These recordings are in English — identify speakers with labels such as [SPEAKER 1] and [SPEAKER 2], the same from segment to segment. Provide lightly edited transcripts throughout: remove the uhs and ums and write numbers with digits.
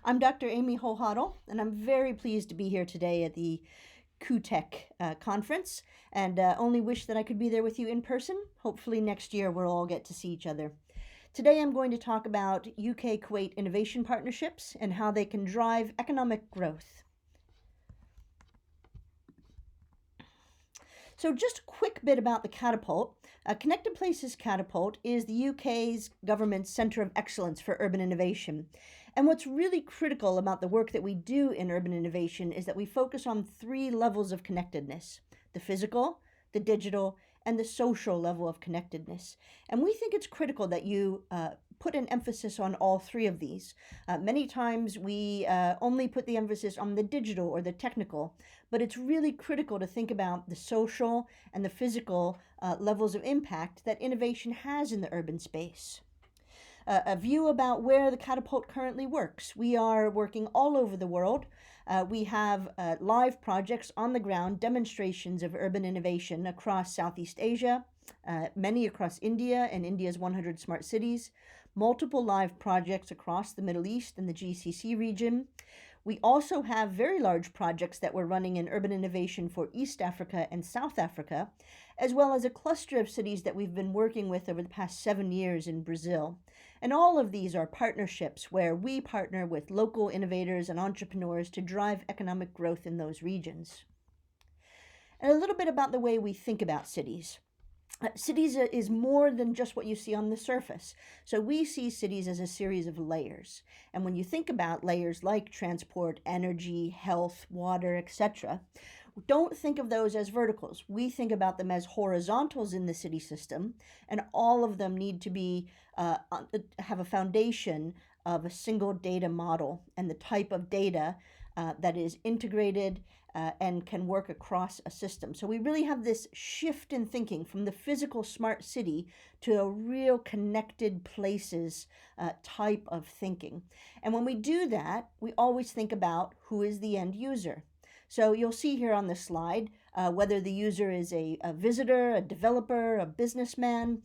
[SPEAKER 1] I'm Dr. Amy HOCHADEL, and I'm very pleased to be here today at the KuTECH conference, and only wish that I could be there with you in person. Hopefully next year we'll all get to see each other. Today I'm going to talk about UK-Kuwait innovation partnerships and how they can drive economic growth. So just a quick bit about the Catapult. Connected Places Catapult is the UK's government's centre of excellence for urban innovation. And what's really critical about the work that we do in urban innovation is that we focus on 3 levels of connectedness: the physical, the digital, and the social level of connectedness. And we think it's critical that you put an emphasis on all 3 of these. Many times we only put the emphasis on the digital or the technical, but it's really critical to think about the social and the physical levels of impact that innovation has in the urban space. A view about where the Catapult currently works. We are working all over the world. We have live projects on the ground, demonstrations of urban innovation across Southeast Asia, many across India and India's 100 smart cities, multiple live projects across the Middle East and the GCC region. We also have very large projects that we're running in urban innovation for East Africa and South Africa, as well as a cluster of cities that we've been working with over the past 7 years in Brazil. And all of these are partnerships where we partner with local innovators and entrepreneurs to drive economic growth in those regions. And a little bit about the way we think about cities. Cities is more than just what you see on the surface. So we see cities as a series of layers. And when you think about layers like transport, energy, health, water, etc., don't think of those as verticals. We think about them as horizontals in the city system, and all of them need to be have a foundation of a single data model and the type of data that is integrated and can work across a system. So we really have this shift in thinking from the physical smart city to a real connected places type of thinking. And when we do that, we always think about who is the end user. So you'll see here on the slide, whether the user is a visitor, a developer, a businessman,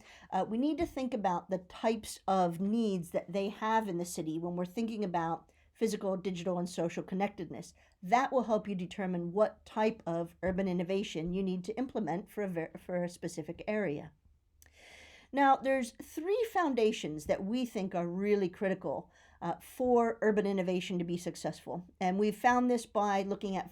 [SPEAKER 1] we need to think about the types of needs that they have in the city when we're thinking about physical, digital, and social connectedness. That will help you determine what type of urban innovation you need to implement for a specific area. Now, there's 3 foundations that we think are really critical for urban innovation to be successful. And we've found this by looking at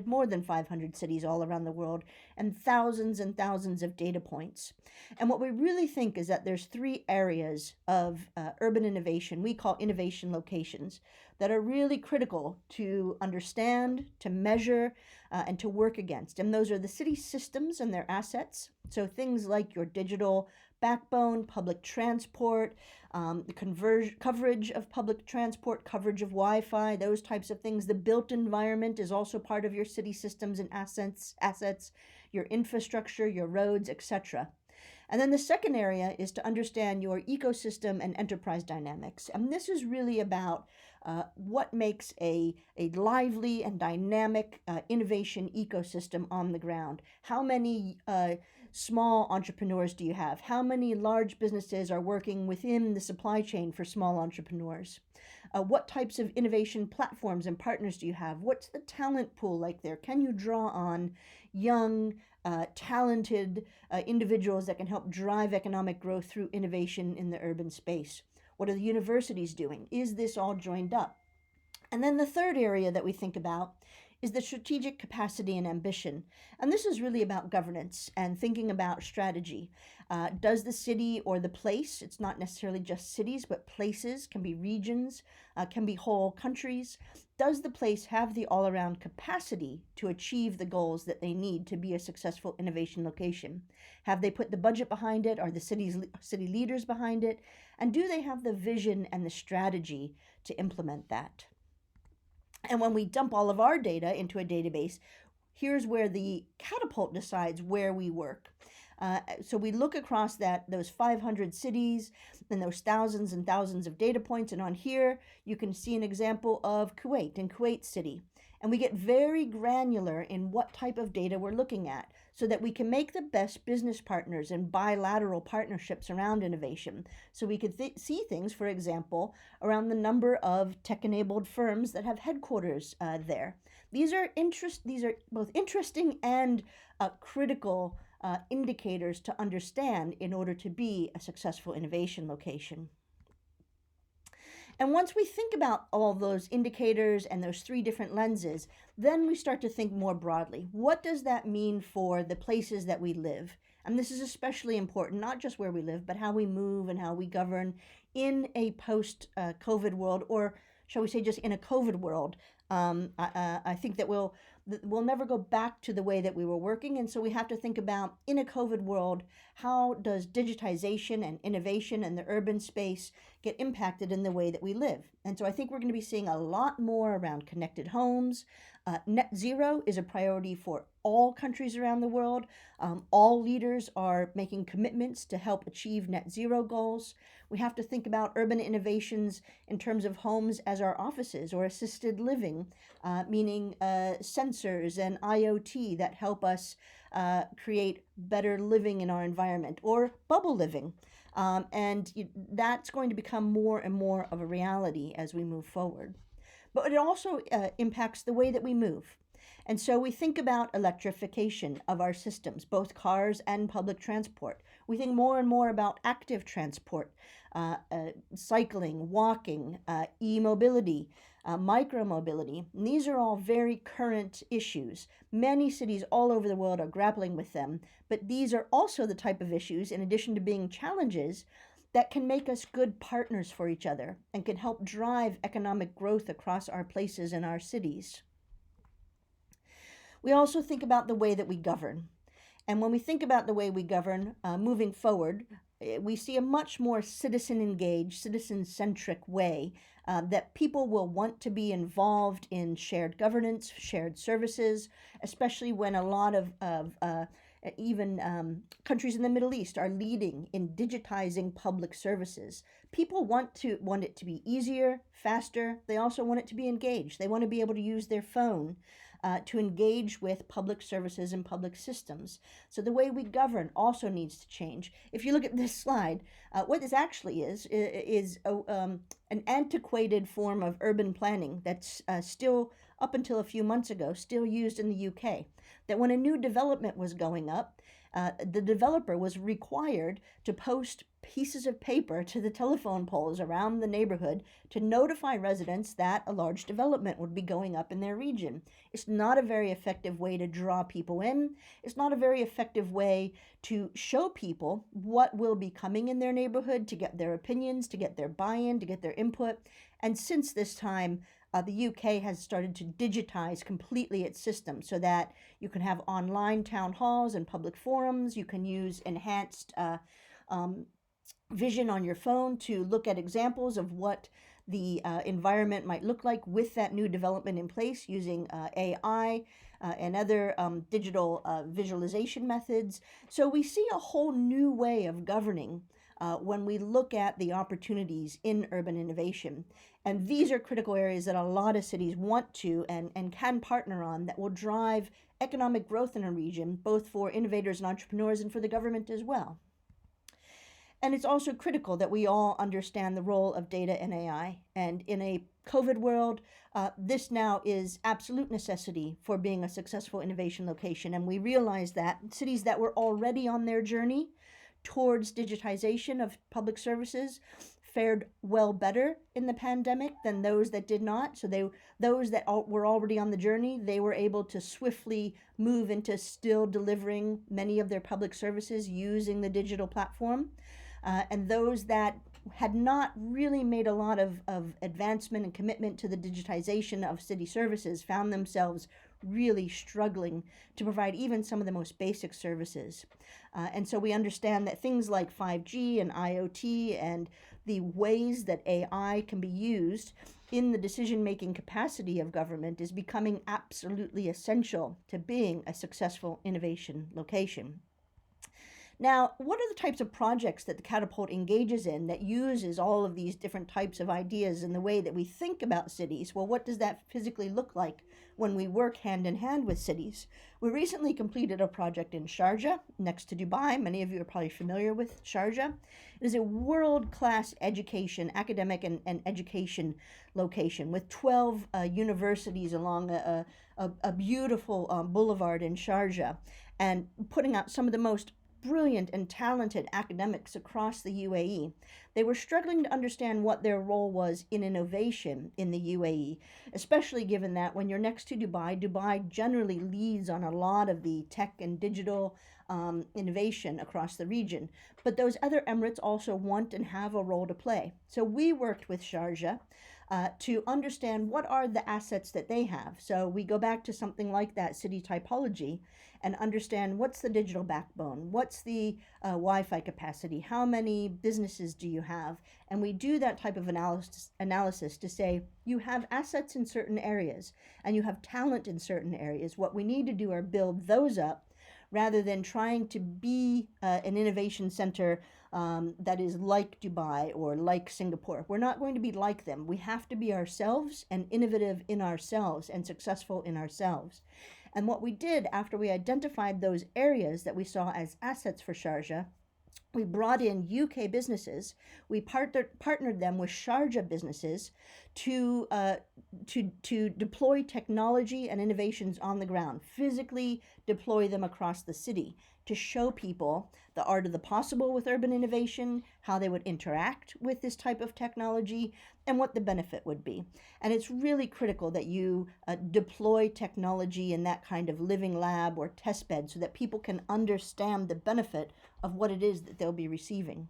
[SPEAKER 1] more than 500 cities all around the world and thousands of data points. And what we really think is that there's 3 areas of urban innovation we call innovation locations that are really critical to understand, to measure, and to work against. And those are the city systems and their assets. So things like your digital backbone, public transport, the coverage of public transport, coverage of Wi-Fi, those types of things. The built environment is also part of your city systems and assets, your infrastructure, your roads, etc. And then the second area is to understand your ecosystem and enterprise dynamics. And this is really about what makes a lively and dynamic innovation ecosystem on the ground. How many small entrepreneurs do you have? How many large businesses are working within the supply chain for small entrepreneurs? What types of innovation platforms and partners do you have? What's the talent pool like there? Can you draw on young, talented individuals that can help drive economic growth through innovation in the urban space? What are the universities doing? Is this all joined up? And then the third area that we think about is the strategic capacity and ambition. And this is really about governance and thinking about strategy. Does the city or the place, it's not necessarily just cities, but places, can be regions, can be whole countries. Does the place have the all-around capacity to achieve the goals that they need to be a successful innovation location? Have they put the budget behind it? Are the city leaders behind it? And do they have the vision and the strategy to implement that? And when we dump all of our data into a database, here's where the Catapult decides where we work. So we look across those 500 cities and those thousands and thousands of data points. And on here, you can see an example of Kuwait and Kuwait City. And we get very granular in what type of data we're looking at so that we can make the best business partners and bilateral partnerships around innovation. So we could see things, for example, around the number of tech-enabled firms that have headquarters there. These are both interesting and critical indicators to understand in order to be a successful innovation location. And once we think about all those indicators and those three different lenses, then we start to think more broadly. What does that mean for the places that we live? And this is especially important, not just where we live, but how we move and how we govern in a post-COVID world, or shall we say just in a COVID world. I think that we'll never go back to the way that we were working. And so we have to think about, in a COVID world, how does digitization and innovation and the urban space get impacted in the way that we live? And so I think we're going to be seeing a lot more around connected homes. Net zero is a priority for all countries around the world. All leaders are making commitments to help achieve net zero goals. We have to think about urban innovations in terms of homes as our offices or assisted living, meaning sensors and IoT that help us create better living in our environment, or bubble living. And that's going to become more and more of a reality as we move forward. But it also impacts the way that we move. And so we think about electrification of our systems, both cars and public transport. We think more and more about active transport, cycling, walking, e-mobility, micromobility. And these are all very current issues. Many cities all over the world are grappling with them, but these are also the type of issues, in addition to being challenges, that can make us good partners for each other and can help drive economic growth across our places and our cities. We also think about the way that we govern. And when we think about the way we govern moving forward, we see a much more citizen-engaged, citizen-centric way that people will want to be involved in shared governance, shared services, especially when a lot of even countries in the Middle East are leading in digitizing public services. People want it to be easier, faster. They also want it to be engaged. They want to be able to use their phone to engage with public services and public systems. So the way we govern also needs to change. If you look at this slide, what this actually is an antiquated form of urban planning that's still, up until a few months ago, still used in the UK. That when a new development was going up, the developer was required to post pieces of paper to the telephone poles around the neighborhood to notify residents that a large development would be going up in their region. It's not a very effective way to draw people in. It's not a very effective way to show people what will be coming in their neighborhood, to get their opinions, to get their buy-in, to get their input. And since this time, the UK has started to digitize completely its system so that you can have online town halls and public forums. You can use enhanced vision on your phone to look at examples of what the environment might look like with that new development in place using AI and other digital visualization methods. So we see a whole new way of governing when we look at the opportunities in urban innovation. And these are critical areas that a lot of cities want to and can partner on, that will drive economic growth in a region, both for innovators and entrepreneurs and for the government as well. And it's also critical that we all understand the role of data and AI. And in a COVID world, this now is absolute necessity for being a successful innovation location. And we realize that cities that were already on their journey towards digitization of public services fared well better in the pandemic than those that did not. So those that were already on the journey, they were able to swiftly move into still delivering many of their public services using the digital platform. And those that had not really made a lot of advancement and commitment to the digitization of city services found themselves really struggling to provide even some of the most basic services. And so we understand that things like 5G and IoT and the ways that AI can be used in the decision-making capacity of government is becoming absolutely essential to being a successful innovation location. Now, what are the types of projects that the Catapult engages in that uses all of these different types of ideas in the way that we think about cities? Well, what does that physically look like when we work hand in hand with cities? We recently completed a project in Sharjah, next to Dubai. Many of you are probably familiar with Sharjah. It is a world-class education, academic and education location with 12 universities along a beautiful boulevard in Sharjah, and putting out some of the most brilliant and talented academics across the UAE. They were struggling to understand what their role was in innovation in the UAE, especially given that when you're next to Dubai, Dubai generally leads on a lot of the tech and digital innovation across the region. But those other emirates also want and have a role to play. So we worked with Sharjah to understand what are the assets that they have. So we go back to something like that city typology and understand what's the digital backbone, what's the Wi-Fi capacity, how many businesses do you have, and we do that type of analysis to say you have assets in certain areas and you have talent in certain areas. What we need to do are build those up rather than trying to be an innovation center that is like Dubai or like Singapore. We're not going to be like them. We have to be ourselves and innovative in ourselves and successful in ourselves. And what we did after we identified those areas that we saw as assets for Sharjah, we brought in UK businesses. We partnered them with Sharjah businesses to deploy technology and innovations on the ground, physically deploy them across the city to show people the art of the possible with urban innovation, how they would interact with this type of technology, and what the benefit would be. And it's really critical that you deploy technology in that kind of living lab or test bed so that people can understand the benefit of what it is that they'll be receiving.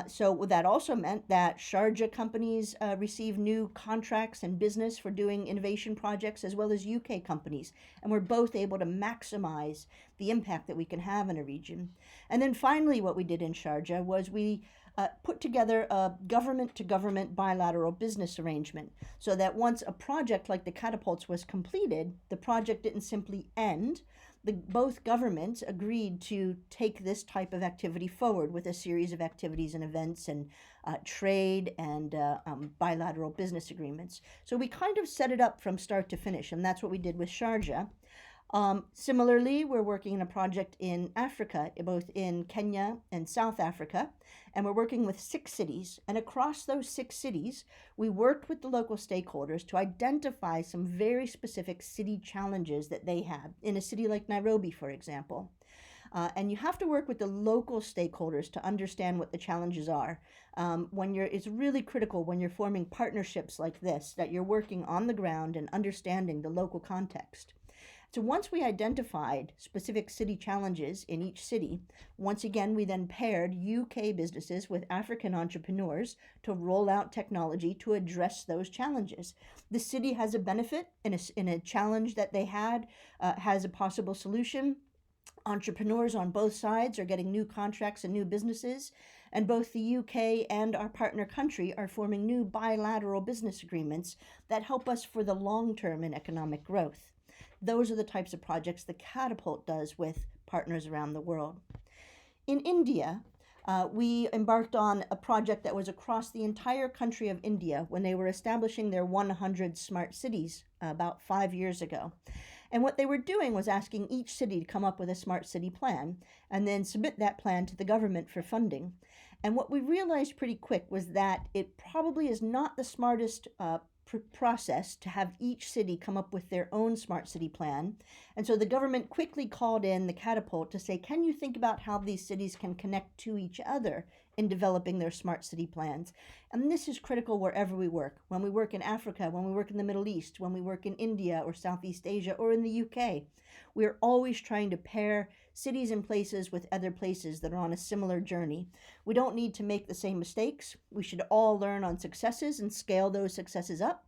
[SPEAKER 1] So that also meant that Sharjah companies receive new contracts and business for doing innovation projects, as well as UK companies. And we're both able to maximize the impact that we can have in a region. And then finally, what we did in Sharjah was we put together a government-to-government bilateral business arrangement so that once a project like the Catapults was completed, the project didn't simply end. Both governments agreed to take this type of activity forward with a series of activities and events and trade and bilateral business agreements. So we kind of set it up from start to finish, and that's what we did with Sharjah. Similarly, we're working in a project in Africa, both in Kenya and South Africa, and we're working with 6 cities. And across those 6 cities, we worked with the local stakeholders to identify some very specific city challenges that they have in a city like Nairobi, for example. And you have to work with the local stakeholders to understand what the challenges are. It's really critical when you're forming partnerships like this, that you're working on the ground and understanding the local context. So once we identified specific city challenges in each city, once again, we then paired UK businesses with African entrepreneurs to roll out technology to address those challenges. The city has a benefit in a challenge that they had, has a possible solution. Entrepreneurs on both sides are getting new contracts and new businesses, and both the UK and our partner country are forming new bilateral business agreements that help us for the long term in economic growth. Those are the types of projects the Catapult does with partners around the world. In India, we embarked on a project that was across the entire country of India when they were establishing their 100 smart cities about 5 years ago. And what they were doing was asking each city to come up with a smart city plan and then submit that plan to the government for funding. And what we realized pretty quick was that it probably is not the smartest process to have each city come up with their own smart city plan. And so the government quickly called in the Catapult to say, can you think about how these cities can connect to each other in developing their smart city plans? And this is critical wherever we work. When we work in Africa, when we work in the Middle East, when we work in India or Southeast Asia or in the UK, we're always trying to pair cities and places with other places that are on a similar journey. We don't need to make the same mistakes. We should all learn on successes and scale those successes up.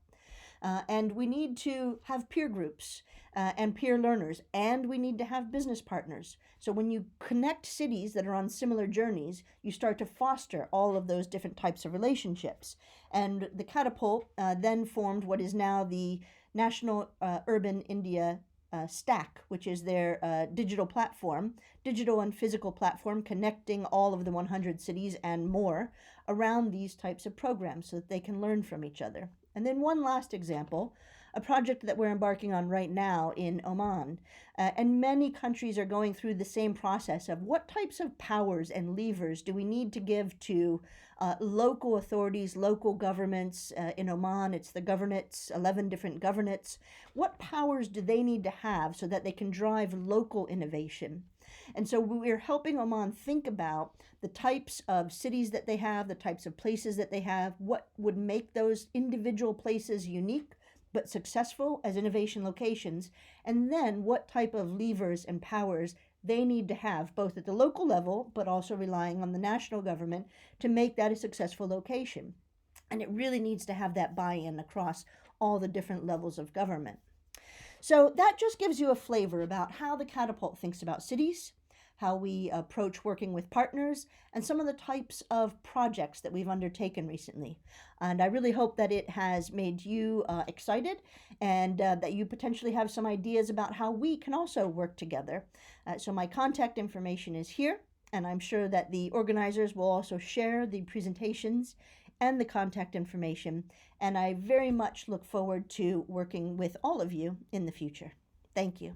[SPEAKER 1] And we need to have peer groups and peer learners, and we need to have business partners. So when you connect cities that are on similar journeys, you start to foster all of those different types of relationships. And the Catapult then formed what is now the National Urban India Stack, which is their digital platform, digital and physical platform connecting all of the 100 cities and more around these types of programs so that they can learn from each other. And then one last example, a project that we're embarking on right now in Oman. And many countries are going through the same process of what types of powers and levers do we need to give to local authorities, local governments. In Oman, it's the governorates, 11 different governorates. What powers do they need to have so that they can drive local innovation? And so we're helping Oman think about the types of cities that they have, the types of places that they have, what would make those individual places unique but successful as innovation locations, and then what type of levers and powers they need to have, both at the local level, but also relying on the national government to make that a successful location. And it really needs to have that buy-in across all the different levels of government. So that just gives you a flavor about how the Catapult thinks about cities, how we approach working with partners, and some of the types of projects that we've undertaken recently. And I really hope that it has made you excited and that you potentially have some ideas about how we can also work together. So my contact information is here, and I'm sure that the organizers will also share the presentations and the contact information. And I very much look forward to working with all of you in the future. Thank you.